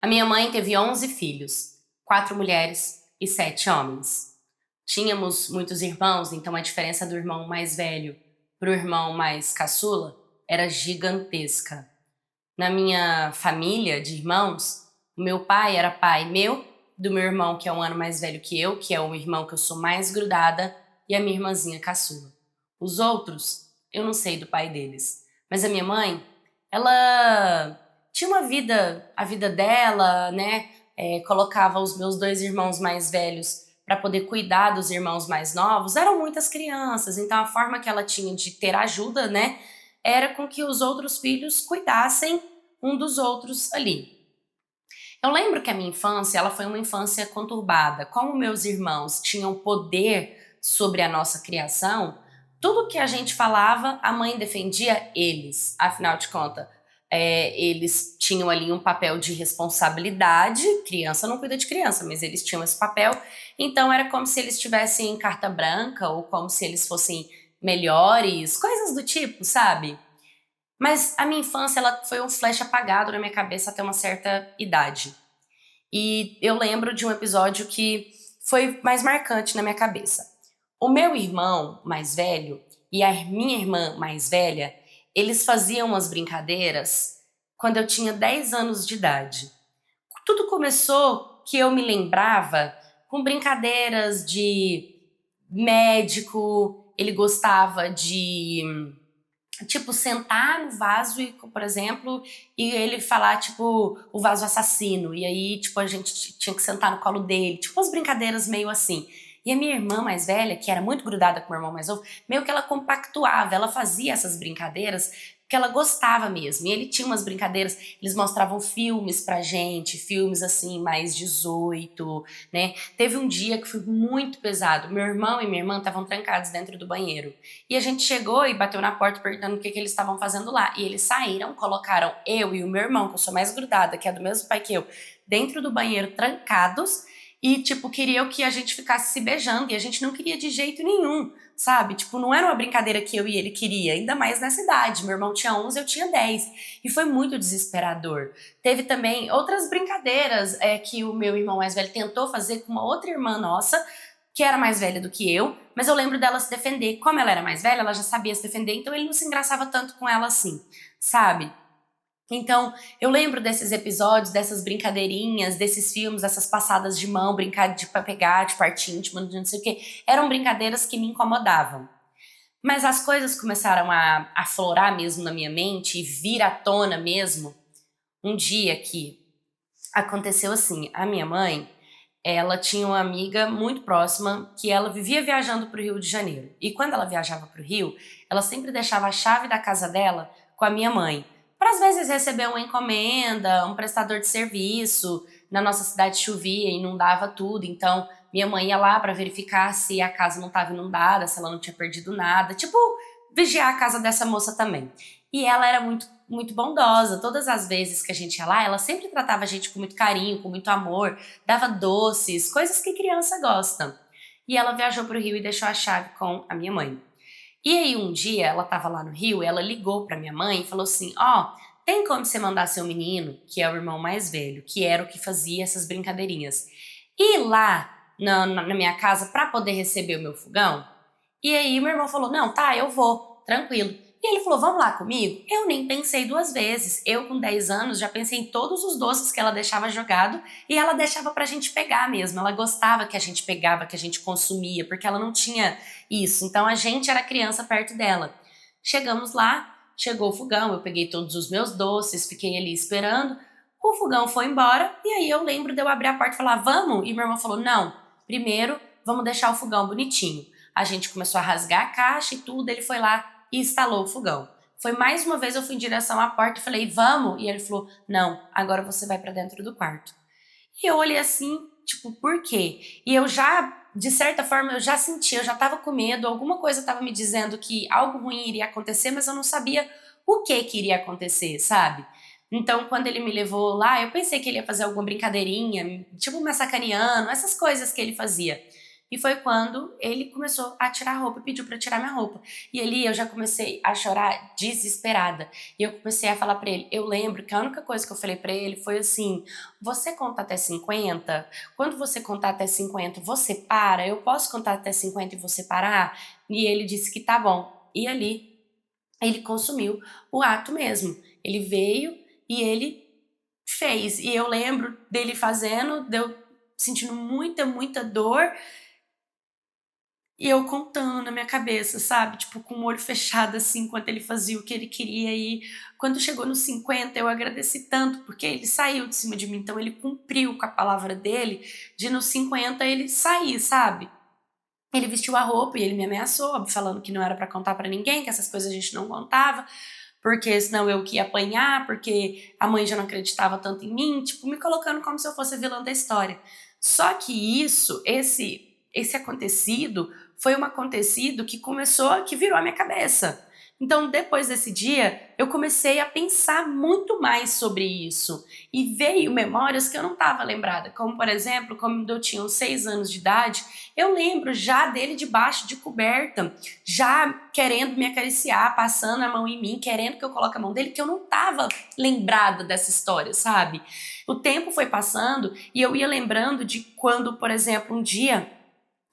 A minha mãe teve 11 filhos, 4 mulheres e 7 homens. Tínhamos muitos irmãos, então a diferença do irmão mais velho para o irmão mais caçula era gigantesca. Na minha família de irmãos, o meu pai era pai meu, do meu irmão que é um ano mais velho que eu, que é o irmão que eu sou mais grudada, e a minha irmãzinha caçula. Os outros, eu não sei do pai deles. Mas a minha mãe, ela tinha uma vida, a vida dela, né? Colocava os meus 2 irmãos mais velhos para poder cuidar dos irmãos mais novos. Eram muitas crianças, então a forma que ela tinha de ter ajuda, né? Era com que os outros filhos cuidassem um dos outros ali. Eu lembro que a minha infância, ela foi uma infância conturbada. Como meus irmãos tinham poder sobre a nossa criação, tudo que a gente falava, a mãe defendia eles. Afinal de contas, eles tinham ali um papel de responsabilidade. Criança não cuida de criança, mas eles tinham esse papel. Então era como se eles tivessem carta branca ou como se eles fossem melhores, coisas do tipo, sabe? Mas a minha infância, ela foi um flash apagado na minha cabeça até uma certa idade. E eu lembro de um episódio que foi mais marcante na minha cabeça. O meu irmão mais velho e a minha irmã mais velha, eles faziam umas brincadeiras quando eu tinha 10 anos de idade. Tudo começou que eu me lembrava com brincadeiras de médico, ele gostava de tipo, sentar no vaso, e, por exemplo, e ele falar, tipo, o vaso assassino. E aí, tipo, a gente tinha que sentar no colo dele. Tipo, umas brincadeiras meio assim. E a minha irmã mais velha, que era muito grudada com o meu irmão mais novo, meio que ela compactuava, ela fazia essas brincadeiras porque ela gostava mesmo. E ele tinha umas brincadeiras, eles mostravam filmes pra gente, filmes assim, mais 18, né? Teve um dia que foi muito pesado. Meu irmão e minha irmã estavam trancados dentro do banheiro. E a gente chegou e bateu na porta perguntando o que eles estavam fazendo lá. E eles saíram, colocaram eu e o meu irmão, que eu sou mais grudada, que é do mesmo pai que eu, dentro do banheiro, trancados. E, tipo, queriam que a gente ficasse se beijando. E a gente não queria de jeito nenhum, sabe? Tipo, não era uma brincadeira que eu e ele queria. Ainda mais nessa idade. Meu irmão tinha 11, eu tinha 10. E foi muito desesperador. Teve também outras brincadeiras que o meu irmão mais velho tentou fazer com uma outra irmã nossa, que era mais velha do que eu, mas eu lembro dela se defender. Como ela era mais velha, ela já sabia se defender, então ele não se engraçava tanto com ela assim, sabe? Então, eu lembro desses episódios, dessas brincadeirinhas, desses filmes, dessas passadas de mão, brincar de pegar, de parte íntima, de não sei o quê. Eram brincadeiras que me incomodavam. Mas as coisas começaram a aflorar mesmo na minha mente e vir à tona mesmo um dia que aconteceu assim. A minha mãe, ela tinha uma amiga muito próxima que ela vivia viajando para o Rio de Janeiro. E quando ela viajava para o Rio, ela sempre deixava a chave da casa dela com a minha mãe. Para às vezes receber uma encomenda, um prestador de serviço. Na nossa cidade chovia, inundava tudo, então minha mãe ia lá para verificar se a casa não estava inundada, se ela não tinha perdido nada. Tipo, vigiar a casa dessa moça também. E ela era muito, muito bondosa. Todas as vezes que a gente ia lá, ela sempre tratava a gente com muito carinho, com muito amor, dava doces, coisas que criança gosta. E ela viajou para o Rio e deixou a chave com a minha mãe. E aí um dia ela estava lá no Rio, e ela ligou para minha mãe e falou assim: "Ó, tem como você mandar seu menino, que é o irmão mais velho, que era o que fazia essas brincadeirinhas, ir lá na minha casa para poder receber o meu fogão?" E aí meu irmão falou: "Não, tá, eu vou, tranquilo." E ele falou: "Vamos lá comigo?" Eu nem pensei 2 vezes. Eu, com 10 anos, já pensei em todos os doces que ela deixava jogado e ela deixava pra gente pegar mesmo. Ela gostava que a gente pegava, que a gente consumia, porque ela não tinha isso. Então a gente era criança perto dela. Chegamos lá, chegou o fogão, eu peguei todos os meus doces, fiquei ali esperando. O fogão foi embora e aí eu lembro de eu abrir a porta e falar: "Vamos?" E meu irmão falou: "Não, primeiro vamos deixar o fogão bonitinho." A gente começou a rasgar a caixa e tudo, ele foi lá e instalou o fogão. Foi mais uma vez, eu fui em direção à porta e falei: "Vamos?" E ele falou: "Não, agora você vai pra dentro do quarto." E eu olhei assim, tipo, por quê? E eu já, de certa forma, eu já senti, eu já tava com medo, alguma coisa tava me dizendo que algo ruim iria acontecer, mas eu não sabia o que iria acontecer, sabe? Então, quando ele me levou lá, eu pensei que ele ia fazer alguma brincadeirinha, tipo, me sacaneando, essas coisas que ele fazia. E foi quando ele começou a tirar a roupa e pediu pra tirar minha roupa. E ali eu já comecei a chorar desesperada. E eu comecei a falar pra ele, eu lembro que a única coisa que eu falei pra ele foi assim, você conta até 50? Quando você contar até 50, você para? Eu posso contar até 50 e você parar? E ele disse que tá bom. E ali ele consumiu o ato mesmo. Ele veio e ele fez. E eu lembro dele fazendo, deu sentindo muita, muita dor e eu contando na minha cabeça, sabe? Tipo, com o olho fechado, assim, enquanto ele fazia o que ele queria. E quando chegou nos 50, eu agradeci tanto, porque ele saiu de cima de mim. Então, ele cumpriu com a palavra dele de nos 50 ele sair, sabe? Ele vestiu a roupa e ele me ameaçou, falando que não era pra contar pra ninguém, que essas coisas a gente não contava, porque senão eu que ia apanhar, porque a mãe já não acreditava tanto em mim, tipo, me colocando como se eu fosse a vilã da história. Só que esse acontecido foi um acontecido que começou, que virou a minha cabeça. Então, depois desse dia, eu comecei a pensar muito mais sobre isso. E veio memórias que eu não estava lembrada. Como, por exemplo, quando eu tinha uns 6 anos de idade, eu lembro já dele debaixo de coberta, já querendo me acariciar, passando a mão em mim, querendo que eu coloque a mão dele, que eu não estava lembrada dessa história, sabe? O tempo foi passando e eu ia lembrando de quando, por exemplo, um dia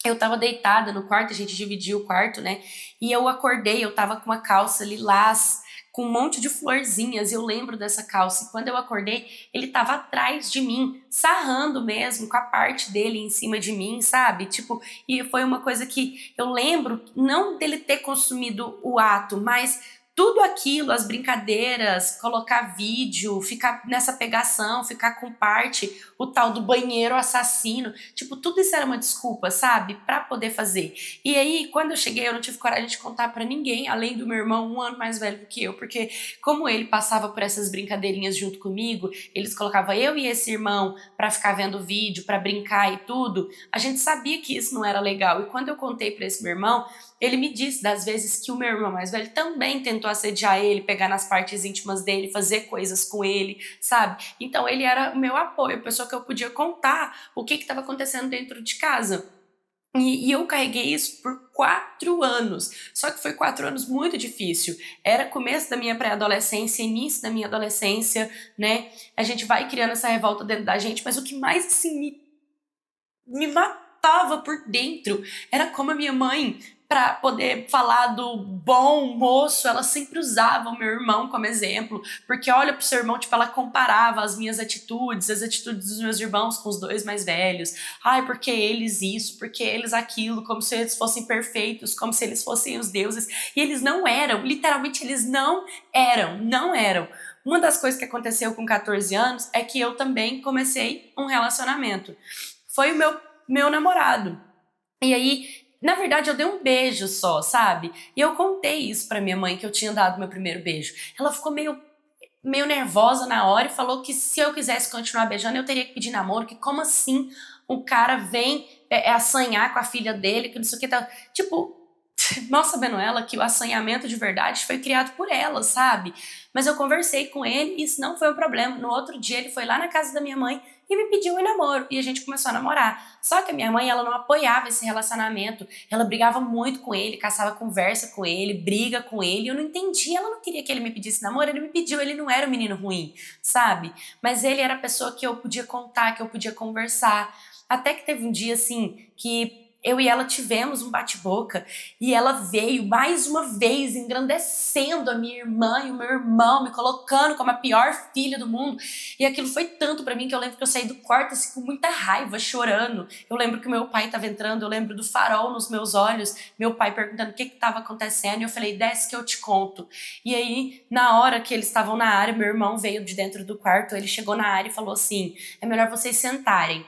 eu tava deitada no quarto, a gente dividia o quarto, né? E eu acordei, eu tava com uma calça lilás, com um monte de florzinhas, e eu lembro dessa calça. E quando eu acordei, ele tava atrás de mim, sarrando mesmo, com a parte dele em cima de mim, sabe? Tipo, e foi uma coisa que eu lembro, não dele ter consumido o ato, mas tudo aquilo, as brincadeiras, colocar vídeo, ficar nessa pegação, ficar com parte, o tal do banheiro assassino, tipo, tudo isso era uma desculpa, sabe? Pra poder fazer. E aí, quando eu cheguei, eu não tive coragem de contar pra ninguém, além do meu irmão, 1 ano mais velho do que eu, porque como ele passava por essas brincadeirinhas junto comigo, eles colocavam eu e esse irmão pra ficar vendo vídeo, pra brincar e tudo, a gente sabia que isso não era legal. E quando eu contei pra esse meu irmão, ele me disse das vezes que o meu irmão mais velho também tentou assediar ele, pegar nas partes íntimas dele, fazer coisas com ele, sabe? Então ele era o meu apoio, a pessoa que eu podia contar o que estava acontecendo dentro de casa. E eu carreguei isso por 4 anos. Só que foi 4 anos muito difícil. Era começo da minha pré-adolescência, início da minha adolescência, né? A gente vai criando essa revolta dentro da gente, mas o que mais assim, me matava por dentro era como a minha mãe, para poder falar do bom moço, ela sempre usava o meu irmão como exemplo, porque olha pro seu irmão, tipo, ela comparava as minhas atitudes, as atitudes dos meus irmãos com os 2 mais velhos. Ai, porque eles isso, porque eles aquilo, como se eles fossem perfeitos, como se eles fossem os deuses. E eles não eram, literalmente eles não eram, não eram. Uma das coisas que aconteceu com 14 anos é que eu também comecei um relacionamento. Foi o meu namorado. E aí, na verdade, eu dei um beijo só, sabe? E eu contei isso pra minha mãe, que eu tinha dado meu primeiro beijo. Ela ficou meio nervosa na hora e falou que se eu quisesse continuar beijando, eu teria que pedir namoro, que como assim um cara vem assanhar com a filha dele, que não sei o que tá. Tipo, mal sabendo ela que o assanhamento de verdade foi criado por ela, sabe? Mas eu conversei com ele e isso não foi um problema. No outro dia ele foi lá na casa da minha mãe e me pediu em namoro e a gente começou a namorar. Só que a minha mãe, ela não apoiava esse relacionamento. Ela brigava muito com ele, caçava conversa com ele, briga com ele. E eu não entendia, ela não queria que ele me pedisse namoro, ele me pediu, ele não era um menino ruim, sabe? Mas ele era a pessoa que eu podia contar, que eu podia conversar. Até que teve um dia assim que eu e ela tivemos um bate-boca e ela veio mais uma vez engrandecendo a minha irmã e o meu irmão, me colocando como a pior filha do mundo. E aquilo foi tanto pra mim que eu lembro que eu saí do quarto assim com muita raiva, chorando. Eu lembro que o meu pai tava entrando, eu lembro do farol nos meus olhos, meu pai perguntando o que tava acontecendo e eu falei, desce que eu te conto. E aí, na hora que eles estavam na área, meu irmão veio de dentro do quarto, ele chegou na área e falou assim, é melhor vocês sentarem.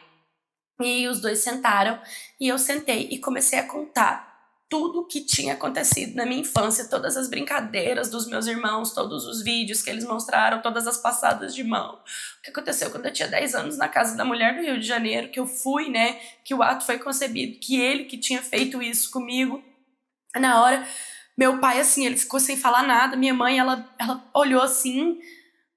E os dois sentaram e eu sentei e comecei a contar tudo o que tinha acontecido na minha infância, todas as brincadeiras dos meus irmãos, todos os vídeos que eles mostraram, todas as passadas de mão. O que aconteceu quando eu tinha 10 anos na casa da mulher do Rio de Janeiro, que eu fui, né, que o ato foi concebido, que ele que tinha feito isso comigo. Na hora, meu pai, assim, ele ficou sem falar nada, minha mãe, ela olhou assim,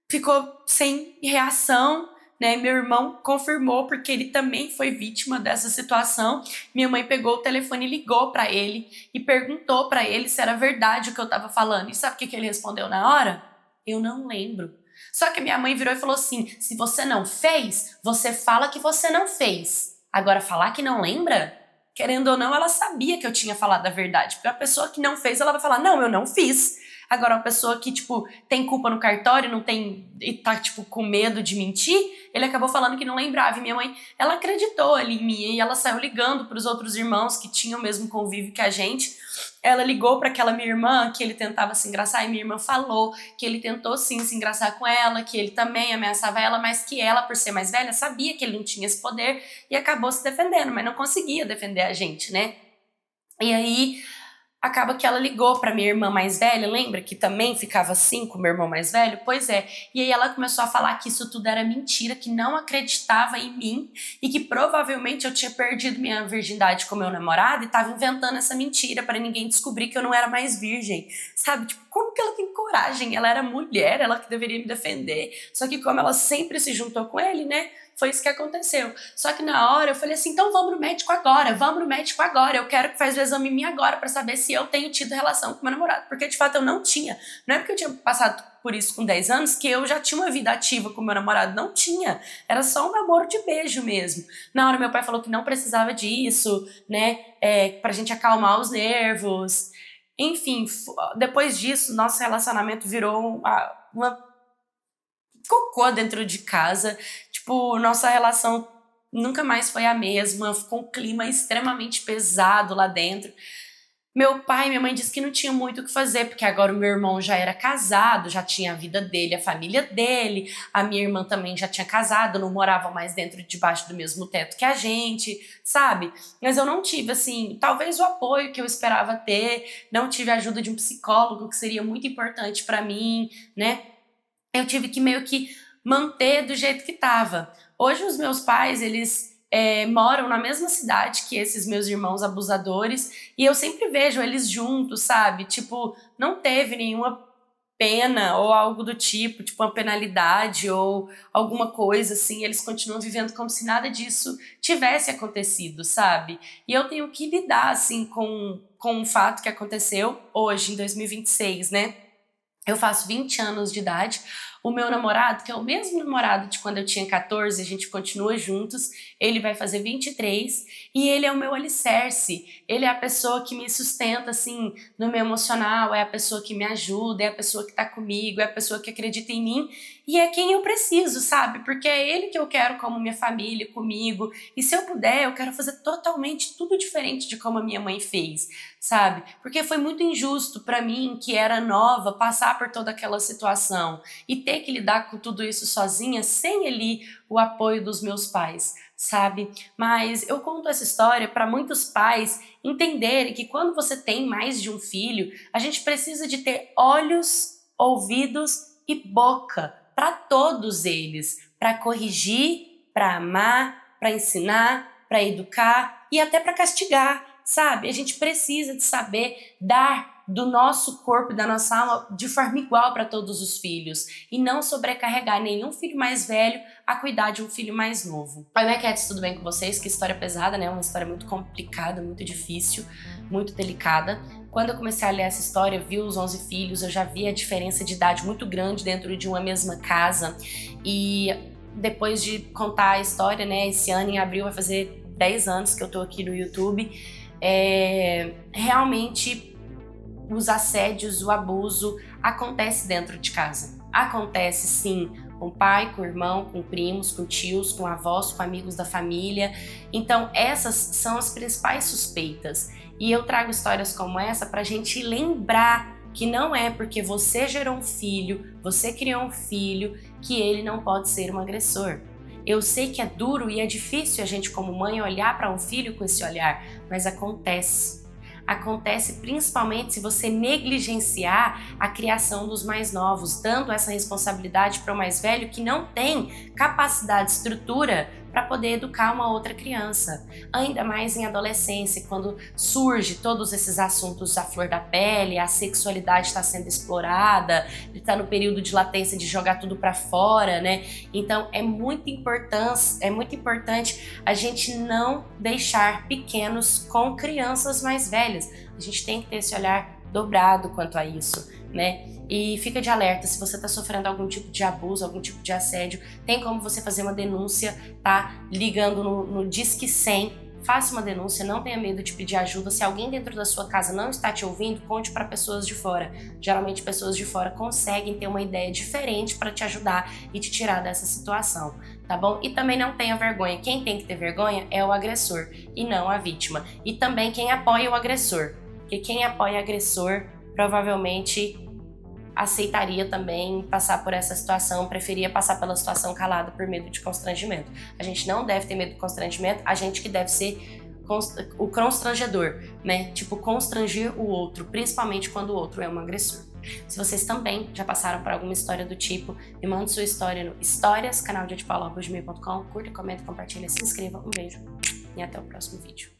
ficou sem reação, né? Meu irmão confirmou porque ele também foi vítima dessa situação. Minha mãe pegou o telefone e ligou para ele e perguntou para ele se era verdade o que eu tava falando. E sabe o que ele respondeu na hora? Eu não lembro. Só que minha mãe virou e falou assim: se você não fez, você fala que você não fez. Agora, falar que não lembra? Querendo ou não, ela sabia que eu tinha falado a verdade. Porque a pessoa que não fez, ela vai falar: não, eu não fiz. Agora, uma pessoa que, tipo, tem culpa no cartório, não tem, e tá, tipo, com medo de mentir, ele acabou falando que não lembrava. E minha mãe, ela acreditou ali em mim, e ela saiu ligando pros outros irmãos que tinham o mesmo convívio que a gente. Ela ligou para aquela minha irmã, que ele tentava se engraçar, e minha irmã falou que ele tentou sim se engraçar com ela, que ele também ameaçava ela, mas que ela, por ser mais velha, sabia que ele não tinha esse poder e acabou se defendendo, mas não conseguia defender a gente, né? E aí acaba que ela ligou pra minha irmã mais velha, lembra que também ficava assim com o meu irmão mais velho? Pois é. E aí ela começou a falar que isso tudo era mentira, que não acreditava em mim e que provavelmente eu tinha perdido minha virgindade com meu namorado e tava inventando essa mentira para ninguém descobrir que eu não era mais virgem. Sabe? Tipo, como que ela tem coragem? Ela era mulher, ela que deveria me defender. Só que como ela sempre se juntou com ele, né? Foi isso que aconteceu. Só que na hora eu falei assim, então vamos no médico agora, eu quero que faz o exame em mim agora pra saber se eu tenho tido relação com meu namorado, porque de fato eu não tinha. Não é porque eu tinha passado por isso com 10 anos que eu já tinha uma vida ativa com meu namorado, não tinha. Era só um namoro de beijo mesmo. Na hora meu pai falou que não precisava disso, né, pra gente acalmar os nervos. Enfim, depois disso, nosso relacionamento virou uma cocô dentro de casa. Tipo, nossa relação nunca mais foi a mesma, ficou um clima extremamente pesado lá dentro. Meu pai e minha mãe disse que não tinha muito o que fazer, porque agora o meu irmão já era casado, já tinha a vida dele, a família dele, a minha irmã também já tinha casado, não morava mais debaixo do mesmo teto que a gente, sabe? Mas eu não tive, assim, talvez o apoio que eu esperava ter, não tive a ajuda de um psicólogo, que seria muito importante pra mim, né? Eu tive que meio que manter do jeito que tava. Hoje os meus pais, eles moram na mesma cidade que esses meus irmãos abusadores e eu sempre vejo eles juntos, sabe? Tipo, não teve nenhuma pena ou algo do tipo uma penalidade ou alguma coisa assim, eles continuam vivendo como se nada disso tivesse acontecido, sabe? E eu tenho que lidar, assim, com um fato que aconteceu hoje, em 2026, né? Eu faço 20 anos de idade. O meu namorado, que é o mesmo namorado de quando eu tinha 14, a gente continua juntos, ele vai fazer 23 e ele é o meu alicerce. Ele é a pessoa que me sustenta, assim, no meu emocional, é a pessoa que me ajuda, é a pessoa que tá comigo, é a pessoa que acredita em mim e é quem eu preciso, sabe? Porque é ele que eu quero como minha família, comigo. E se eu puder, eu quero fazer totalmente tudo diferente de como a minha mãe fez, sabe? Porque foi muito injusto pra mim, que era nova, passar por toda aquela situação e ter que lidar com tudo isso sozinha, sem ali o apoio dos meus pais, sabe? Mas eu conto essa história para muitos pais entenderem que quando você tem mais de um filho, a gente precisa de ter olhos, ouvidos e boca para todos eles, para corrigir, para amar, para ensinar, para educar e até para castigar, sabe? A gente precisa de saber dar do nosso corpo e da nossa alma de forma igual para todos os filhos e não sobrecarregar nenhum filho mais velho a cuidar de um filho mais novo. Oi, Mequetes, tudo bem com vocês? Que história pesada, né? Uma história muito complicada, muito difícil, muito delicada. Quando eu comecei a ler essa história, vi os 11 filhos, eu já vi a diferença de idade muito grande dentro de uma mesma casa e depois de contar a história, né, esse ano em abril vai fazer 10 anos que eu tô aqui no YouTube, realmente os assédios, o abuso acontece dentro de casa. Acontece sim com pai, com irmão, com primos, com tios, com avós, com amigos da família. Então essas são as principais suspeitas. E eu trago histórias como essa pra gente lembrar que não é porque você gerou um filho, você criou um filho, que ele não pode ser um agressor. Eu sei que é duro e é difícil a gente como mãe olhar para um filho com esse olhar, mas acontece. Acontece principalmente se você negligenciar a criação dos mais novos, dando essa responsabilidade para o mais velho que não tem capacidade, estrutura para poder educar uma outra criança. Ainda mais em adolescência, quando surge todos esses assuntos à flor da pele, a sexualidade está sendo explorada, ele está no período de latência de jogar tudo para fora, né? Então é muito importante a gente não deixar pequenos com crianças mais velhas. A gente tem que ter esse olhar dobrado quanto a isso, né? E fica de alerta, se você está sofrendo algum tipo de abuso, algum tipo de assédio, tem como você fazer uma denúncia, tá? Ligando no Disque 100, faça uma denúncia, não tenha medo de pedir ajuda. Se alguém dentro da sua casa não está te ouvindo, conte para pessoas de fora. Geralmente pessoas de fora conseguem ter uma ideia diferente para te ajudar e te tirar dessa situação, tá bom? E também não tenha vergonha. Quem tem que ter vergonha é o agressor e não a vítima. E também quem apoia o agressor, porque quem apoia o agressor provavelmente aceitaria também passar por essa situação, preferia passar pela situação calada por medo de constrangimento. A gente não deve ter medo de constrangimento, a gente que deve ser o constrangedor, né? Tipo, constranger o outro, principalmente quando o outro é um agressor. Se vocês também já passaram por alguma história do tipo, me mande sua história no histórias, canal de curta, comenta, compartilha, se inscreva. Um beijo e até o próximo vídeo.